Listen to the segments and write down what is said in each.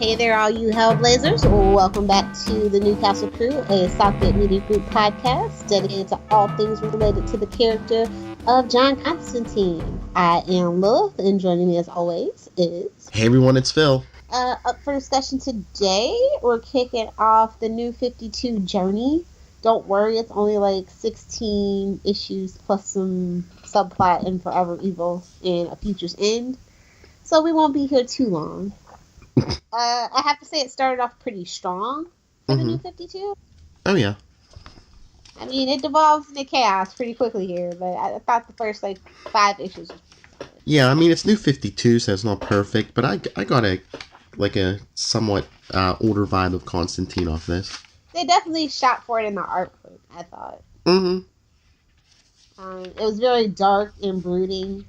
Hey there, all you Hellblazers. Welcome back to the Newcastle Crew, a Southgate Media Group podcast dedicated to all things related to the character of John Constantine. I am Lilith, and joining me as always is... Hey everyone, it's Phil. Up for discussion today, we're kicking off the New 52 journey. Don't worry, it's only like 16 issues plus some subplot in Forever Evil and A Future's End. So we won't be here too long. I have to say it started off pretty strong for the New 52. Oh, yeah. I mean, it devolves into chaos pretty quickly here, but I thought the first, 5 issues was pretty good. Yeah, I mean, it's New 52, so it's not perfect, but I got a somewhat older vibe of Constantine off this. They definitely shot for it in the artwork, I thought. Mm-hmm. It was very dark and brooding,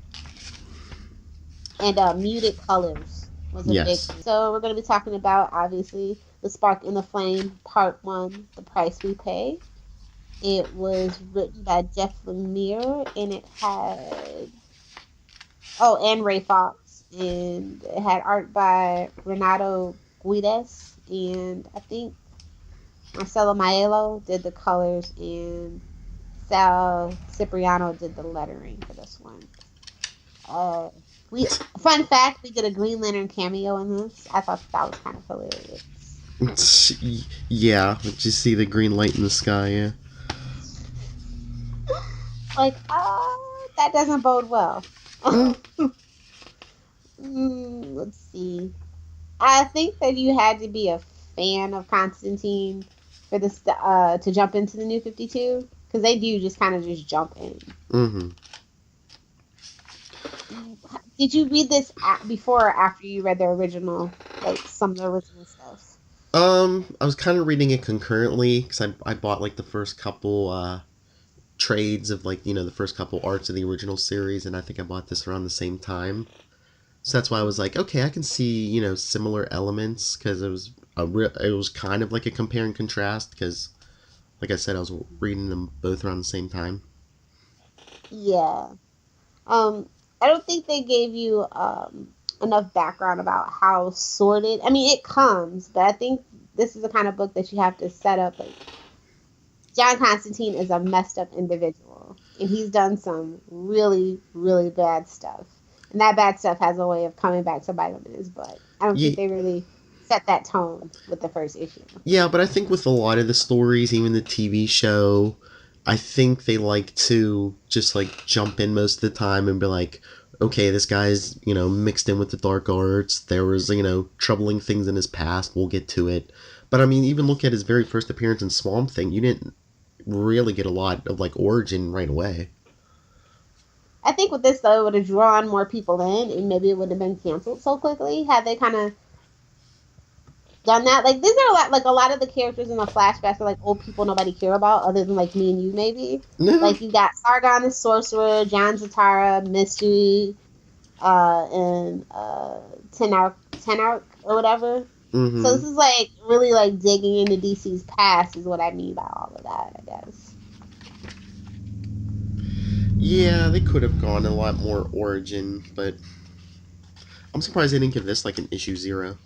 and muted colors was a big thing. So we're going to be talking about, obviously, The Spark and the Flame, Part 1, The Price We Pay. It was written by Jeff Lemire, and it had... Oh, and Ray Fox. And it had art by Renato Guides, and I think Marcelo Maiello did the colors, and Sal Cipriano did the lettering for this one. Fun fact, we get a Green Lantern cameo in this. I thought that was kind of hilarious. Yeah, did you see the green light in the sky, yeah? That doesn't bode well. Let's see. I think that you had to be a fan of Constantine for this to jump into the New 52, because they do just kind of just jump in. Mm-hmm. Did you read this before or after you read the original, some of the original stuff? I was kind of reading it concurrently, because I bought, the first couple trades of, the first couple arts of the original series, and I think I bought this around the same time. So that's why I was like, okay, I can see, similar elements, because it was kind of like a compare and contrast, because, like I said, I was reading them both around the same time. Yeah. I don't think they gave you enough background about how sorted... I mean, it comes, but I think this is the kind of book that you have to set up. John Constantine is a messed up individual, and he's done some really, really bad stuff. And that bad stuff has a way of coming back to bite him in his butt. I don't think they really set that tone with the first issue. Yeah, but I think with a lot of the stories, even the TV show, I think they like to just, jump in most of the time and be like, okay, this guy's, mixed in with the dark arts. There was, troubling things in his past. We'll get to it. But, I mean, even look at his very first appearance in Swamp Thing. You didn't really get a lot of, origin right away. I think with this, though, it would have drawn more people in, and maybe it wouldn't have been canceled so quickly had they kind of done that. These are a lot of the characters in the flashbacks are old people nobody care about, other than me and you maybe. You got Sargon the Sorcerer, John Zatara, Mystery, and Tenarch or whatever. Mm-hmm. So this is really digging into DC's past is what I mean by all of that, I guess. Yeah, they could have gone a lot more origin, but I'm surprised they didn't give this an issue 0.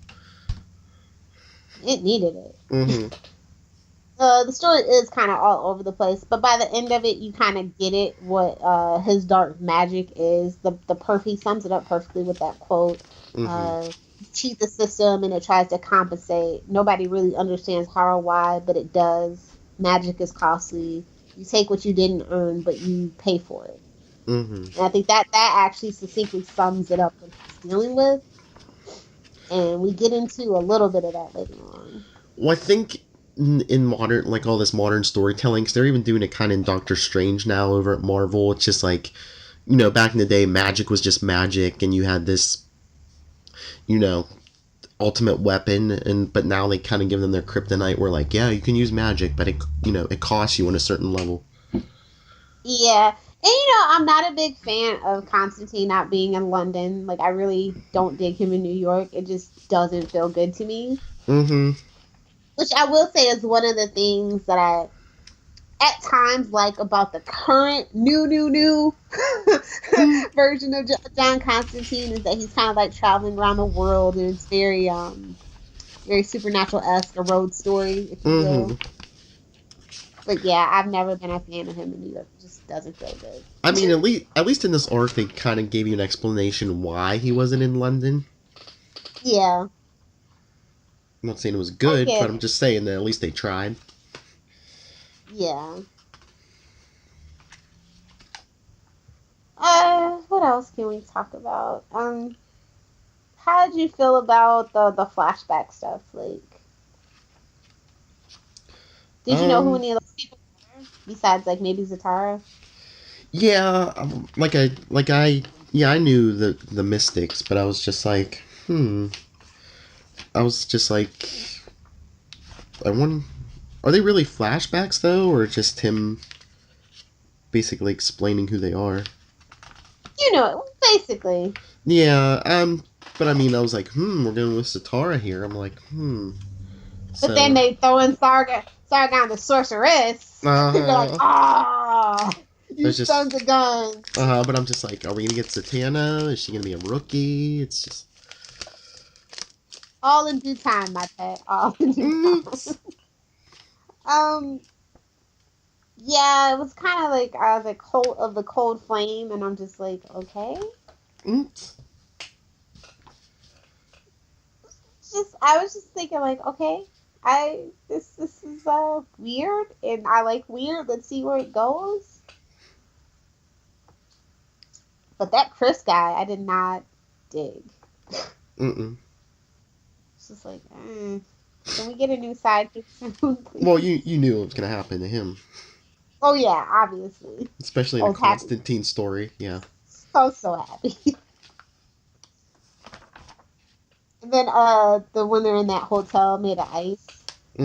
It needed it. Mm-hmm. The story is kind of all over the place, but by the end of it, you kind of get it, what his dark magic is. He sums it up perfectly with that quote. Mm-hmm. Cheat the system and it tries to compensate. Nobody really understands how or why, but it does. Magic is costly. You take what you didn't earn, but you pay for it. Mm-hmm. And I think that actually succinctly sums it up what he's dealing with. And we get into a little bit of that later on. Well, I think in modern, all this modern storytelling, because they're even doing it kind of in Doctor Strange now over at Marvel. It's just back in the day, magic was just magic, and you had this, ultimate weapon, but now they kind of give them their kryptonite where, yeah, you can use magic, but it costs you on a certain level. Yeah. And, I'm not a big fan of Constantine not being in London. I really don't dig him in New York. It just doesn't feel good to me. Mm-hmm. Which I will say is one of the things that I, at times, like about the current new version of John Constantine is that he's kind of traveling around the world, and it's very very supernatural-esque, a road story, if you will. But yeah, I've never been a fan of him in New York. It just doesn't feel good. I mean, at least in this arc, they kind of gave you an explanation why he wasn't in London. Yeah. I'm not saying it was good, but I'm just saying that at least they tried. Yeah. What else can we talk about? How did you feel about the flashback stuff? Like, did you know who any of those people were besides like maybe Zatara? Yeah, I knew the Mystics, but I was just like, I was just like, are they really flashbacks though, or just him basically explaining who they are? You know, basically. Yeah, but I mean, I was like, we're going with Zatara here. I'm like, But then they throw in Sargon the sorceress. You're like, you sons of guns. But I'm just like, are we gonna get Zatanna? Is she gonna be a rookie? It's just all in due time, my pet. All in due time. Yeah, it was kind of like the cult of the cold flame, and I'm just like, okay. I was just thinking like, okay, this is weird, and I like weird. Let's see where it goes. But that Chris guy, I did not dig. It's just like, can we get a new sidekick soon, please? Well, you knew it was gonna happen to him. Oh yeah, obviously. Especially in the Constantine story, yeah. So happy. And then when they're in that hotel made of ice. I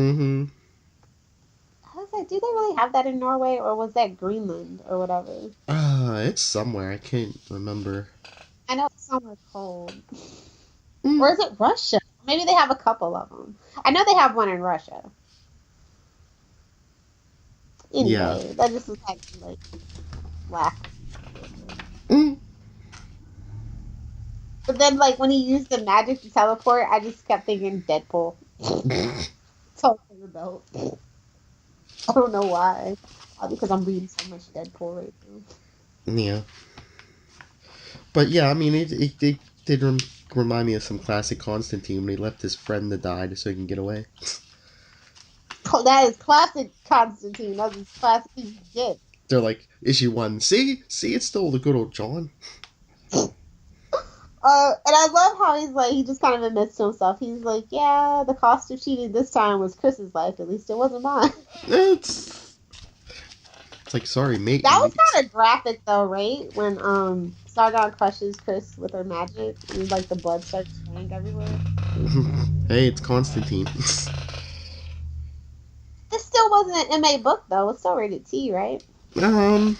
was like, do they really have that in Norway, or was that Greenland or whatever? It's somewhere. I can't remember. I know it's somewhere cold. Or is it Russia? Maybe they have a couple of them. I know they have one in Russia. Anyway, that just was like laugh. But then, like, when he used the magic to teleport, I just kept thinking Deadpool. Totally rebelled. I don't know why. Probably because I'm reading so much Deadpool right now. Yeah. But yeah, I mean, it did remind me of some classic Constantine when he left his friend to die so he can get away. Oh, that is classic Constantine. That's as classic as you get. They're like, issue 1. See, it's still the good old John. And I love how he's like, he just kind of admits to himself. He's like, yeah, the cost of cheating this time was Chris's life. At least it wasn't mine. It's like, sorry, mate. That was kind of graphic, though, right? When Sargon crushes Chris with her magic, and like the blood starts spraying everywhere. Hey, it's Constantine. This still wasn't an MA book, though. It's still rated T, right? I'm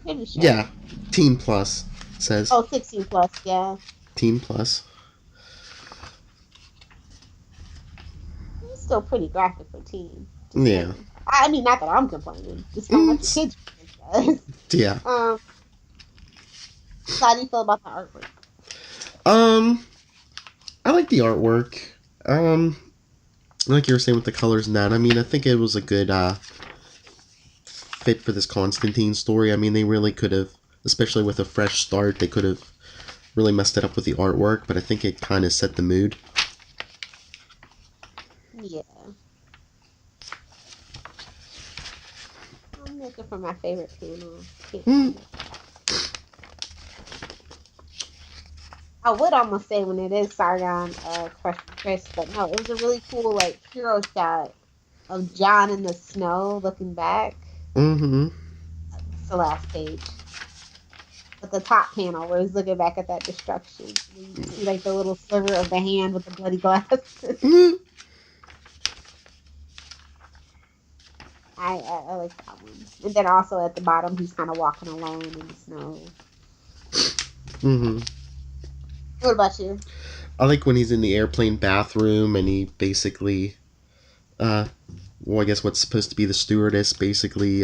pretty sure. Yeah, Teen Plus. Says 16 plus, yeah. Teen Plus. It's still pretty graphic for teen. Yeah. I mean, not that I'm complaining. Just how much kids does. Yeah. How do you feel about the artwork? I like the artwork. Like you were saying with the colors and that. I mean, I think it was a good fit for this Constantine story. I mean, they really could have, especially with a fresh start, they could have really messed it up with the artwork, but I think it kind of set the mood. Yeah. I'm looking for my favorite panel. I would almost say when it is Sargon crushing Chris, but no, it was a really cool like hero shot of John in the snow looking back. It's the last page. But the top panel where he's looking back at that destruction. You can see like the little sliver of the hand with the bloody glasses. I like that one. And then also at the bottom he's kind of walking alone in the snow. What about you? I like when he's in the airplane bathroom and he basically, well, I guess what's supposed to be the stewardess basically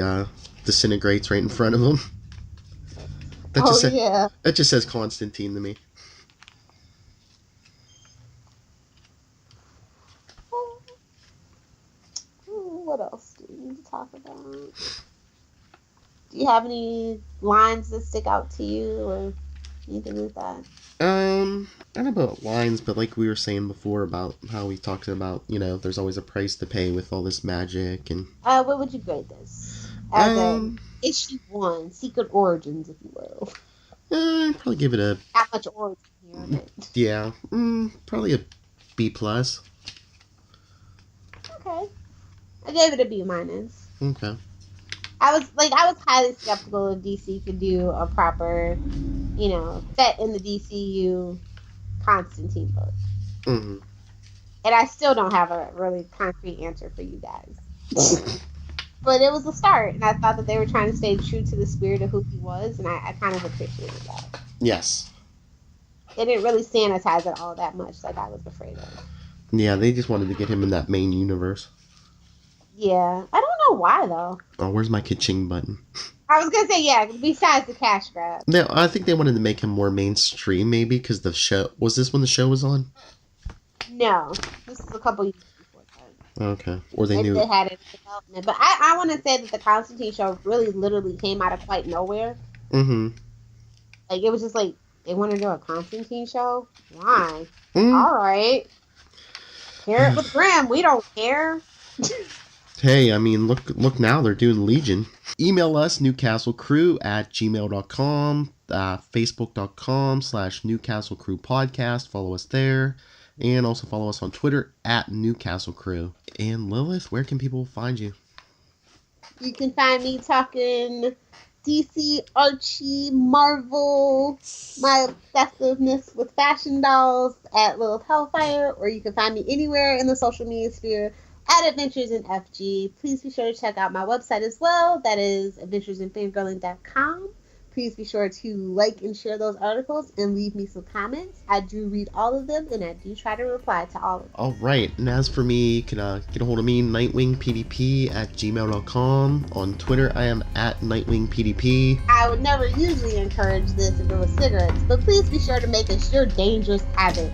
disintegrates right in front of him. That just says Constantine to me. talk about? Do you have any lines that stick out to you or anything like that? Not about lines, but like we were saying before about how we talked about, there's always a price to pay with all this magic and. What would you grade this? As issue 1, Secret Origins, if you will. I'd probably give it a. Not much origin here, but. Yeah, probably a B+. Okay, I gave it a B-. Okay. I was highly skeptical if DC could do a proper, set in the DCU Constantine book. Mm-hmm. And I still don't have a really concrete answer for you guys. But it was a start, and I thought that they were trying to stay true to the spirit of who he was, and I kind of appreciated that. Yes. They didn't really sanitize it all that much like I was afraid of. Yeah, they just wanted to get him in that main universe. Yeah. I don't know why, though. Oh, where's my ka-ching button? I was going to say, yeah, besides the cash grab. No, I think they wanted to make him more mainstream, maybe, because the show... Was this when the show was on? No. This is a couple years before that. Okay. Or they knew... They had it in development. But I want to say that the Constantine show really literally came out of quite nowhere. Mm-hmm. Like, it was just like, they want to do a Constantine show? Why? All right. Share it with Graham. We don't care. Hey, I mean, look now, they're doing Legion. Email us, newcastlecrew@gmail.com, facebook.com/newcastlecrewpodcast. Follow us there. And also follow us on Twitter @newcastlecrew. And Lilith, where can people find you? You can find me talking DC, Archie, Marvel, my obsessiveness with fashion dolls at Lilith Hellfire, or you can find me anywhere in the social media sphere at Adventures in FG. Please be sure to check out my website as well. That is adventuresinfangirling.com. Please be sure to like and share those articles and leave me some comments. I do read all of them, and I do try to reply to all of them. All right. And as for me, you can get a hold of me, nightwingpdp@gmail.com. On Twitter, I am @nightwingpdp. I would never usually encourage this if it was cigarettes, but please be sure to make it your dangerous habit